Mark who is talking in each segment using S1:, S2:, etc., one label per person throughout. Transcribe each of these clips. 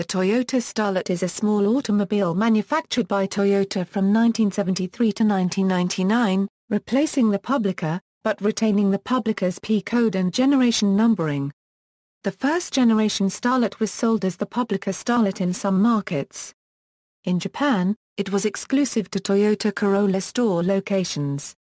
S1: The Toyota Starlet is a small automobile manufactured by Toyota from 1973 to 1999, replacing the Publica, but retaining the Publica's P code and generation numbering. The first-generation Starlet was sold as the Publica Starlet in some markets. In Japan, it was exclusive to Toyota Corolla Store locations.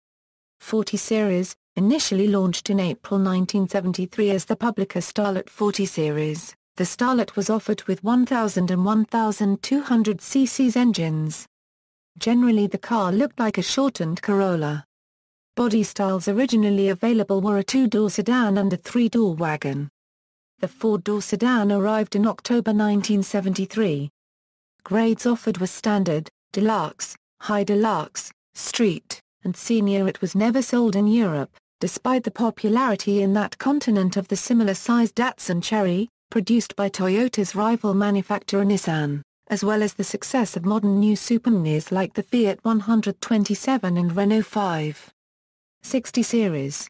S1: 40 Series, initially launched in April 1973 as the Publica Starlet 40 Series. The Starlet was offered with 1000 and 1200 cc's engines. Generally the car looked like a shortened Corolla. Body styles originally available were a 2-door sedan and a 3-door wagon. The 4-door sedan arrived in October 1973. Grades offered were Standard, Deluxe, High Deluxe, Street, and Senior. It was never sold in Europe, despite the popularity in that continent of the similar-sized Datsun Cherry, produced by Toyota's rival manufacturer Nissan, as well as the success of modern new superminis like the Fiat 127 and Renault 5. 60 Series.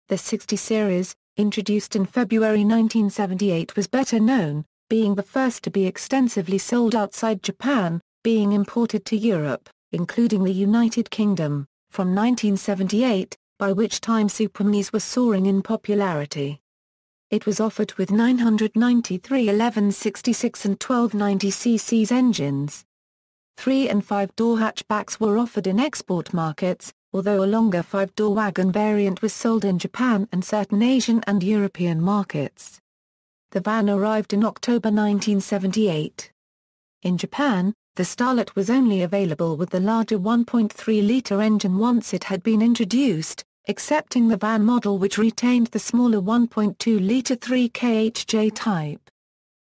S1: The 60 Series, introduced in February 1978, was better known, being the first to be extensively sold outside Japan, being imported to Europe, including the United Kingdom, from 1978, by which time superminis were soaring in popularity. It was offered with 993 1166 and 1290 cc's engines. 3- and 5-door hatchbacks were offered in export markets, although a longer 5-door wagon variant was sold in Japan and certain Asian and European markets. The van arrived in October 1978. In Japan, the Starlet was only available with the larger 1.3-liter engine once it had been introduced, excepting the van model which retained the smaller 1.2-liter 3KHJ type.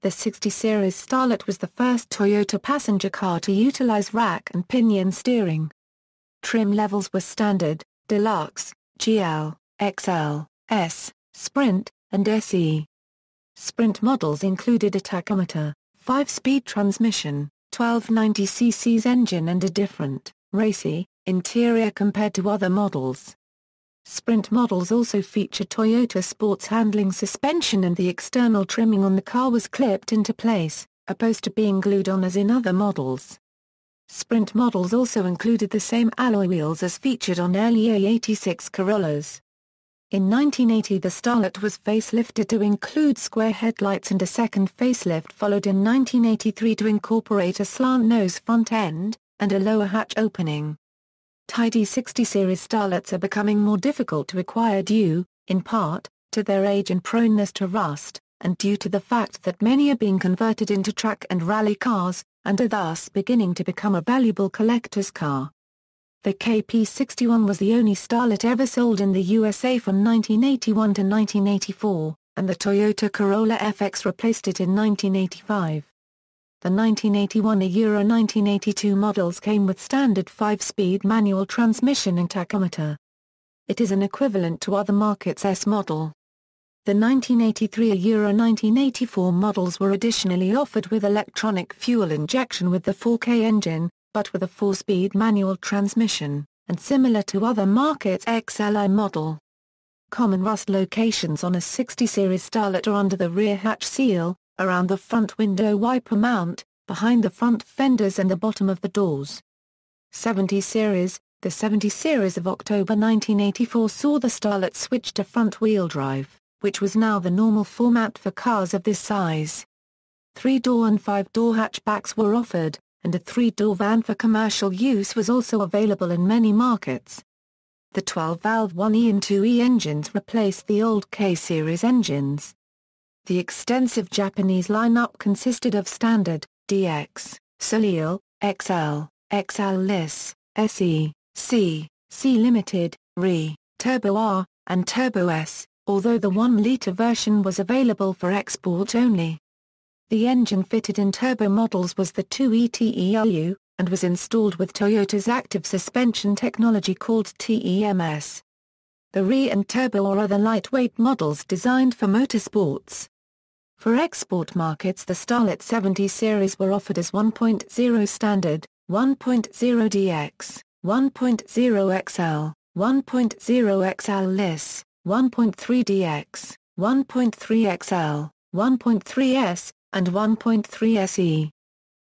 S1: The 60 Series Starlet was the first Toyota passenger car to utilize rack and pinion steering. Trim levels were Standard, Deluxe, GL, XL, S, Sprint, and SE. Sprint models included a tachometer, 5-speed transmission, 1290 cc's engine and a different, racy, interior compared to other models. Sprint models also feature Toyota sports handling suspension, and the external trimming on the car was clipped into place, opposed to being glued on as in other models. Sprint models also included the same alloy wheels as featured on earlier 86 Corollas. In 1980 the Starlet was facelifted to include square headlights, and a second facelift followed in 1983 to incorporate a slant-nose front end, and a lower hatch opening. Tidy 60 Series Starlets are becoming more difficult to acquire due, in part, to their age and proneness to rust, and due to the fact that many are being converted into track and rally cars, and are thus beginning to become a valuable collector's car. The KP61 was the only Starlet ever sold in the USA from 1981 to 1984, and the Toyota Corolla FX replaced it in 1985. The 1981 and 1982 models came with standard 5-speed manual transmission and tachometer. It is an equivalent to other markets' S model. The 1983 and 1984 models were additionally offered with electronic fuel injection with the 4K engine, but with a 4-speed manual transmission, and similar to other markets' XLI model. Common rust locations on a 60 Series Starlet are under the rear hatch seal, around the front window wiper mount, behind the front fenders and the bottom of the doors. 70 Series. The 70 Series of October 1984 saw the Starlet switch to front-wheel drive, which was now the normal format for cars of this size. 3-door and 5-door hatchbacks were offered, and a 3-door van for commercial use was also available in many markets. The 12-valve 1E and 2E engines replaced the old K-Series engines. The extensive Japanese lineup consisted of Standard, DX, Soleil, XL, XL Lis, SE, C, C Limited, Re, Turbo R, and Turbo S, although the 1-liter version was available for export only. The engine fitted in turbo models was the 2E TELU, and was installed with Toyota's active suspension technology called TEMS. The Re and Turbo are other lightweight models designed for motorsports. For export markets, the Starlet 70 Series were offered as 1.0 Standard, 1.0 DX, 1.0 XL, 1.0 XL Lis, 1.3 DX, 1.3 XL, 1.3 S, and 1.3 SE.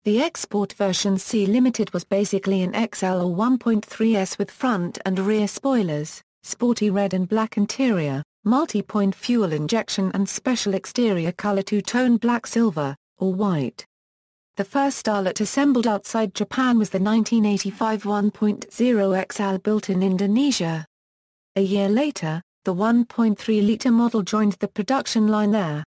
S1: The export version C Limited was basically an XL or 1.3S with front and rear spoilers, sporty red and black interior, multi-point fuel injection and special exterior color two-tone black silver, or white. The first Starlet assembled outside Japan was the 1985 1.0 XL built in Indonesia. A year later, the 1.3-liter model joined the production line there.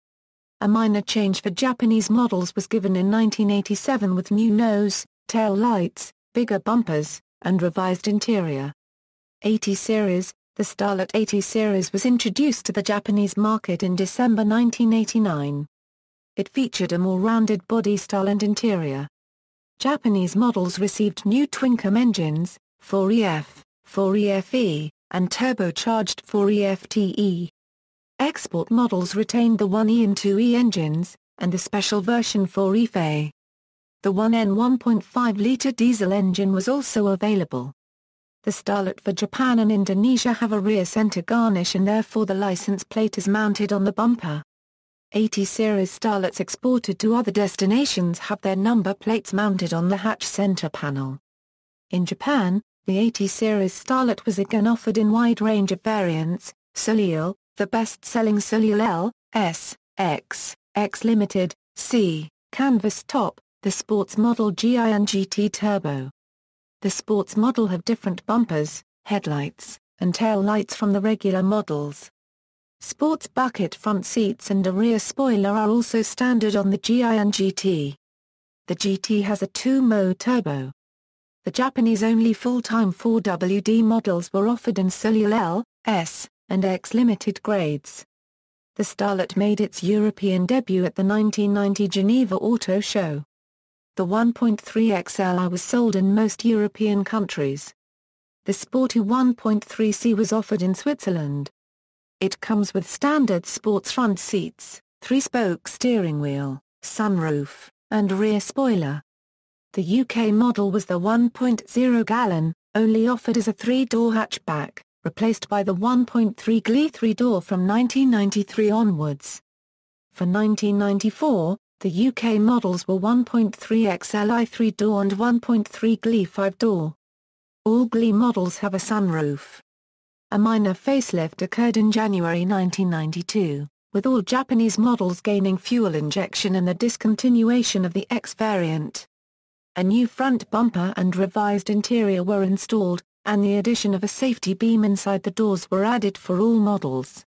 S1: A minor change for Japanese models was given in 1987 with new nose, tail lights, bigger bumpers, and revised interior. 80 series, the Starlet 80 series was introduced to the Japanese market in December 1989. It featured a more rounded body style and interior. Japanese models received new twin-cam engines, 4EF, 4EFE, and turbocharged 4EFTE. Export models retained the 1E and 2E engines, and the special version 4EFE. The 1N 1.5-liter diesel engine was also available. The Starlet for Japan and Indonesia have a rear center garnish and therefore the license plate is mounted on the bumper. 80 series Starlets exported to other destinations have their number plates mounted on the hatch center panel. In Japan, the 80 series Starlet was again offered in wide range of variants, Soleil, the best-selling Soleil L, S, X, X Limited, C, Canvas Top, the sports model GI and GT Turbo. The sports model have different bumpers, headlights, and tail lights from the regular models. Sports bucket front seats and a rear spoiler are also standard on the GI and GT. The GT has a 2-mode turbo. The Japanese-only full-time 4WD models were offered in Soleil L, S, and X Limited grades. The Starlet made its European debut at the 1990 Geneva Auto Show. The 1.3 XLI was sold in most European countries. The sporty 1.3C was offered in Switzerland. It comes with standard sports front seats, 3-spoke steering wheel, sunroof, and rear spoiler. The UK model was the 1.0-gallon, only offered as a 3-door hatchback, replaced by the 1.3 GLE 3-door from 1993 onwards. For 1994, the UK models were 1.3 XLI 3-door and 1.3 GLE 5-door. All GLE models have a sunroof. A minor facelift occurred in January 1992, with all Japanese models gaining fuel injection and the discontinuation of the X variant. A new front bumper and revised interior were installed, and the addition of a safety beam inside the doors were added for all models.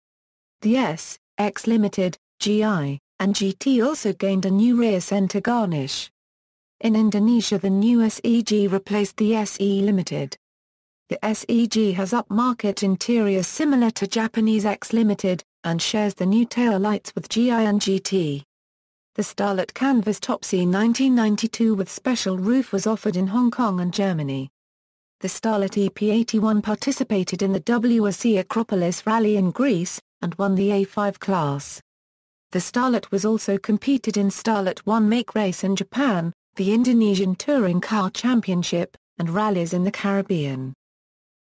S1: The S, X Limited, GI, and GT also gained a new rear center garnish. In Indonesia the new SEG replaced the SE Limited. The SEG has upmarket interior similar to Japanese X Limited, and shares the new tail lights with GI and GT. The Starlet Canvas Top C 1992 with special roof was offered in Hong Kong and Germany. The Starlet EP81 participated in the WRC Acropolis Rally in Greece, and won the A5 class. The Starlet was also competed in Starlet 1 Make Race in Japan, the Indonesian Touring Car Championship, and rallies in the Caribbean.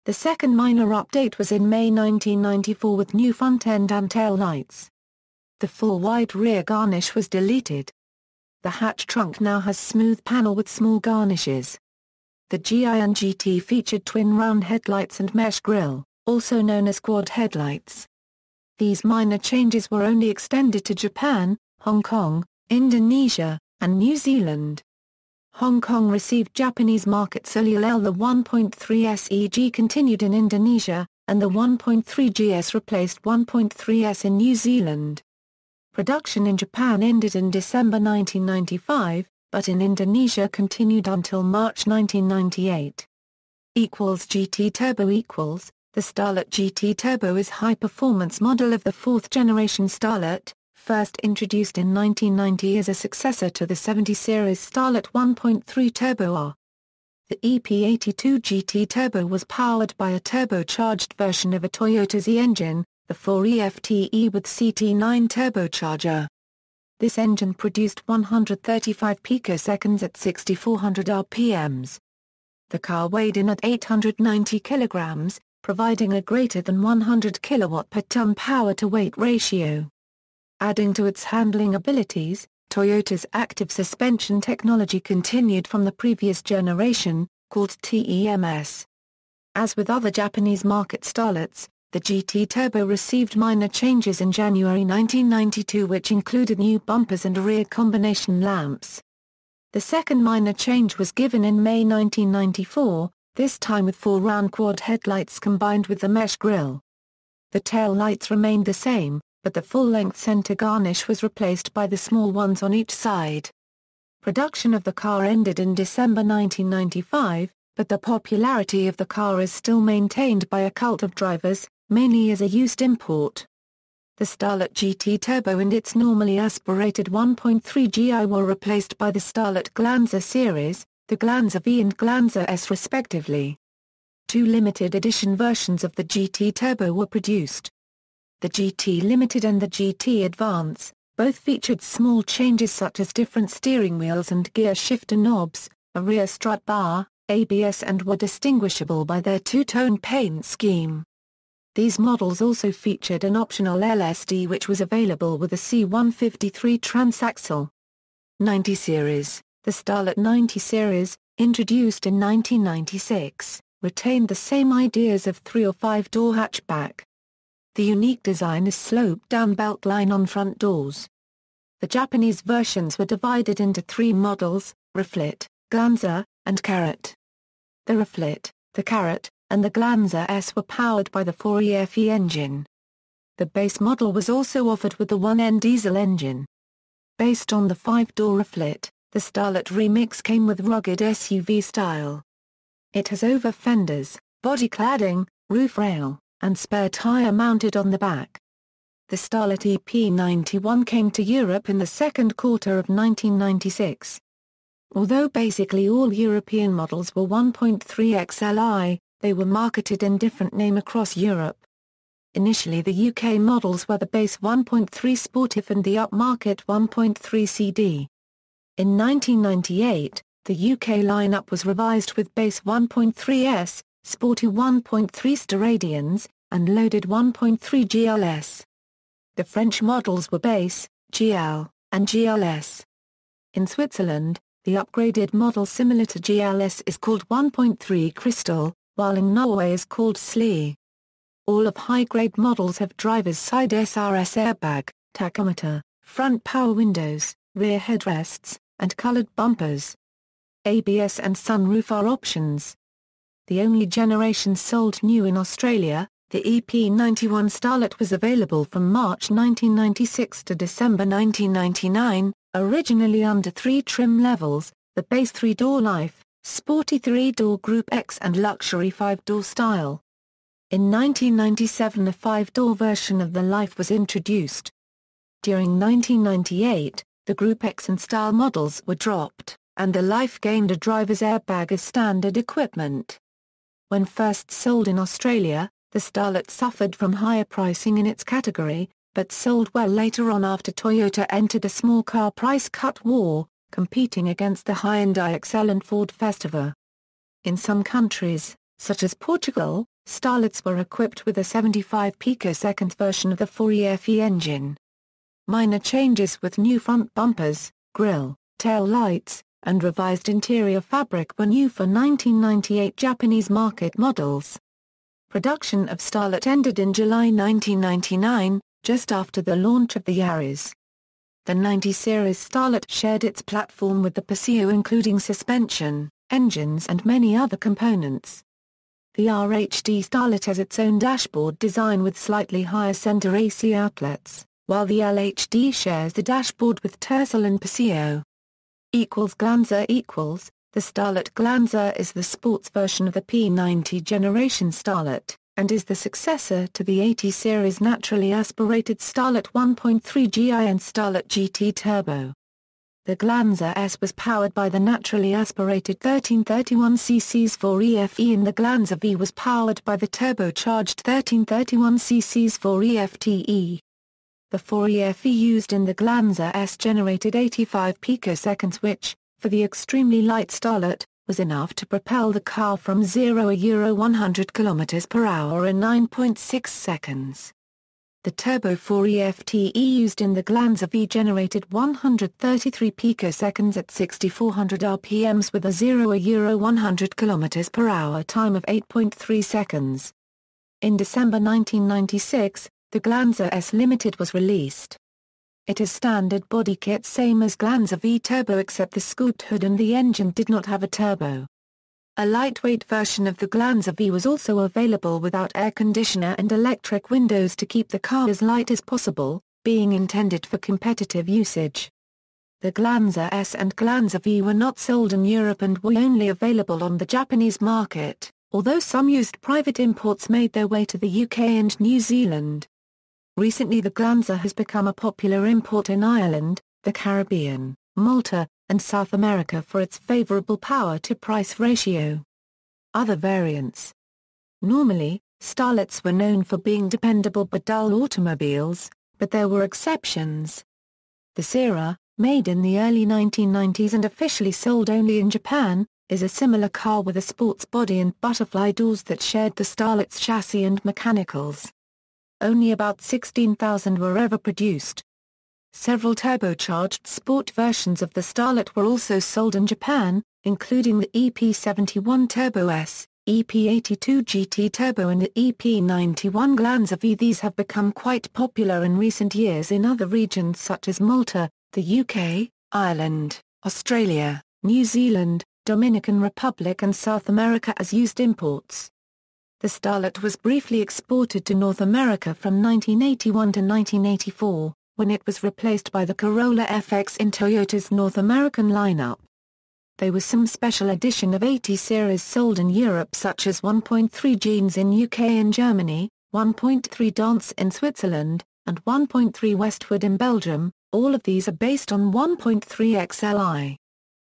S1: The second minor update was in May 1994 with new front end and tail lights. The full wide rear garnish was deleted. The hatch trunk now has smooth panel with small garnishes. The GI and GT featured twin round headlights and mesh grille, also known as quad headlights. These minor changes were only extended to Japan, Hong Kong, Indonesia, and New Zealand. Hong Kong received Japanese market Soleil L. The 1.3 SEG continued in Indonesia, and the 1.3 GS replaced 1.3S in New Zealand. Production in Japan ended in December 1995, but in Indonesia continued until March 1998. GT Turbo The Starlet GT Turbo is high-performance model of the fourth-generation Starlet, first introduced in 1990 as a successor to the 70 series Starlet 1.3 Turbo R. The EP82 GT Turbo was powered by a turbocharged version of a Toyota Z engine, the 4EFTE with CT9 turbocharger. This engine produced 135 picoseconds at 6,400 RPMs. The car weighed in at 890 kilograms, providing a greater than 100 kilowatt per ton power-to-weight ratio. Adding to its handling abilities, Toyota's active suspension technology continued from the previous generation, called TEMS. As with other Japanese market starlets, the GT Turbo received minor changes in January 1992 which included new bumpers and rear combination lamps. The second minor change was given in May 1994, this time with 4 round quad headlights combined with the mesh grille. The tail lights remained the same, but the full-length center garnish was replaced by the small ones on each side. Production of the car ended in December 1995, but the popularity of the car is still maintained by a cult of drivers, mainly as a used import. The Starlet GT Turbo and its normally aspirated 1.3 GI were replaced by the Starlet Glanza series, the Glanza V and Glanza S respectively. 2 limited edition versions of the GT Turbo were produced. The GT Limited and the GT Advance, both featured small changes such as different steering wheels and gear shifter knobs, a rear strut bar, ABS and were distinguishable by their two-tone paint scheme. These models also featured an optional LSD which was available with the C153 transaxle. 90 Series. The Starlet 90 Series, introduced in 1996, retained the same ideas of 3- or 5-door hatchback. The unique design is sloped-down beltline on front doors. The Japanese versions were divided into 3 models, Reflit, Glanza, and Carrot. The Reflit, the Carrot, and the Glanza S were powered by the 4EFE engine. The base model was also offered with the 1N diesel engine. Based on the 5-door Reflit, the Starlet Remix came with rugged SUV style. It has over fenders, body cladding, roof rail, and spare tire mounted on the back. The Starlet EP91 came to Europe in the second quarter of 1996. Although basically all European models were 1.3 XLI, they were marketed in different name across Europe. Initially the UK models were the base 1.3 Sportif and the upmarket 1.3 CD. In 1998, the UK lineup was revised with base 1.3S, Sporty 1.3 Staradians, and loaded 1.3 GLS. The French models were base, GL, and GLS. In Switzerland, the upgraded model similar to GLS is called 1.3 Crystal, while in Norway is called SLE. All of high-grade models have driver's side SRS airbag, tachometer, front power windows, rear headrests, and colored bumpers. ABS and sunroof are options. The only generation sold new in Australia, the EP91 Starlet was available from March 1996 to December 1999, originally under 3 trim levels, the base 3-door Life, Sporty 3-door Group X and Luxury 5-door style. In 1997 a 5-door version of the Life was introduced. During 1998, the Group X and Style models were dropped, and the Life gained a driver's airbag as standard equipment. When first sold in Australia, the Starlet suffered from higher pricing in its category, but sold well later on after Toyota entered a small car price cut war, competing against the Hyundai Excel and Ford Festiva. In some countries, such as Portugal, Starlets were equipped with a 75 picoseconds version of the 4EFE engine. Minor changes with new front bumpers, grille, tail lights, and revised interior fabric were new for 1998 Japanese market models. Production of Starlet ended in July 1999, just after the launch of the Yaris. The 90 Series Starlet shared its platform with the Paseo including suspension, engines and many other components. The RHD Starlet has its own dashboard design with slightly higher center AC outlets, while the LHD shares the dashboard with Tercel and Paseo. Glanza The Starlet Glanza is the sports version of the P90 generation Starlet, and is the successor to the 80 Series naturally aspirated Starlet 1.3 GI and Starlet GT Turbo. The Glanza S was powered by the naturally aspirated 1331cc's 4EFE and the Glanza V was powered by the turbocharged 1331cc's 4EFTE. The 4EFE used in the Glanza S generated 85 picoseconds which, for the extremely light Starlet, was enough to propel the car from 0 to 100 km/h in 9.6 seconds. The Turbo 4 EFTE used in the Glanzer V generated 133 picoseconds at 6400 RPMs with a 0–100 km/h time of 8.3 seconds. In December 1996, the Glanzer S Limited was released. It is standard body kit same as Glanzer V Turbo except the scooped hood and the engine did not have a turbo. A lightweight version of the Glanzer V was also available without air conditioner and electric windows to keep the car as light as possible, being intended for competitive usage. The Glanzer S and Glanzer V were not sold in Europe and were only available on the Japanese market, although some used private imports made their way to the UK and New Zealand. Recently the Glanzer has become a popular import in Ireland, the Caribbean, Malta, and South America for its favorable power-to-price ratio. Other variants. Normally, Starlets were known for being dependable but dull automobiles, but there were exceptions. The Sierra, made in the early 1990s and officially sold only in Japan, is a similar car with a sports body and butterfly doors that shared the Starlet's chassis and mechanicals. Only about 16,000 were ever produced. Several turbocharged sport versions of the Starlet were also sold in Japan, including the EP71 Turbo S, EP82 GT Turbo and the EP91 Glanzer V. These have become quite popular in recent years in other regions such as Malta, the UK, Ireland, Australia, New Zealand, Dominican Republic and South America as used imports. The Starlet was briefly exported to North America from 1981 to 1984. When it was replaced by the Corolla FX in Toyota's North American lineup. There was some special edition of 80 series sold in Europe such as 1.3 Jeans in UK and Germany, 1.3 Dance in Switzerland, and 1.3 Westwood in Belgium. All of these are based on 1.3 XLI.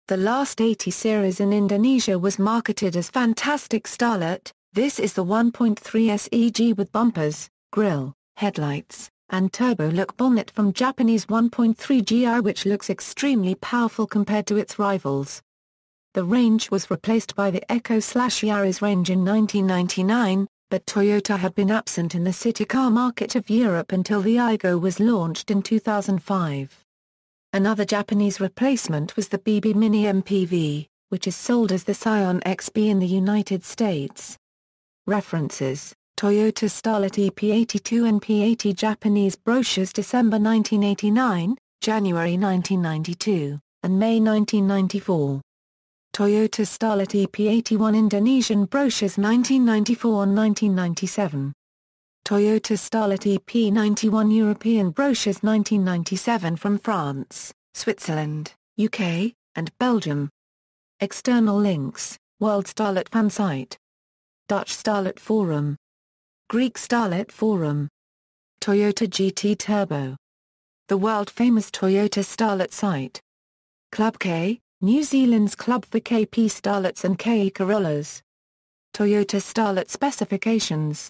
S1: The last 80 series in Indonesia was marketed as Fantastic Starlet. This is the 1.3 SEG with bumpers, grille, headlights, and turbo-look bonnet from Japanese 1.3 GI which looks extremely powerful compared to its rivals. The range was replaced by the Echo/Yaris range in 1999, but Toyota had been absent in the city car market of Europe until the Aygo was launched in 2005. Another Japanese replacement was the BB Mini MPV, which is sold as the Scion XB in the United States. References: Toyota Starlet EP82 and P80 Japanese brochures December 1989, January 1992, and May 1994. Toyota Starlet EP81 Indonesian brochures 1994–1997. Toyota Starlet EP91 European brochures 1997 from France, Switzerland, UK, and Belgium. External links: World Starlet fan site, Dutch Starlet forum, Greek Starlet forum, Toyota GT Turbo, the world-famous Toyota Starlet site, Club K, New Zealand's club for KP Starlets and KE Corollas. Toyota Starlet specifications.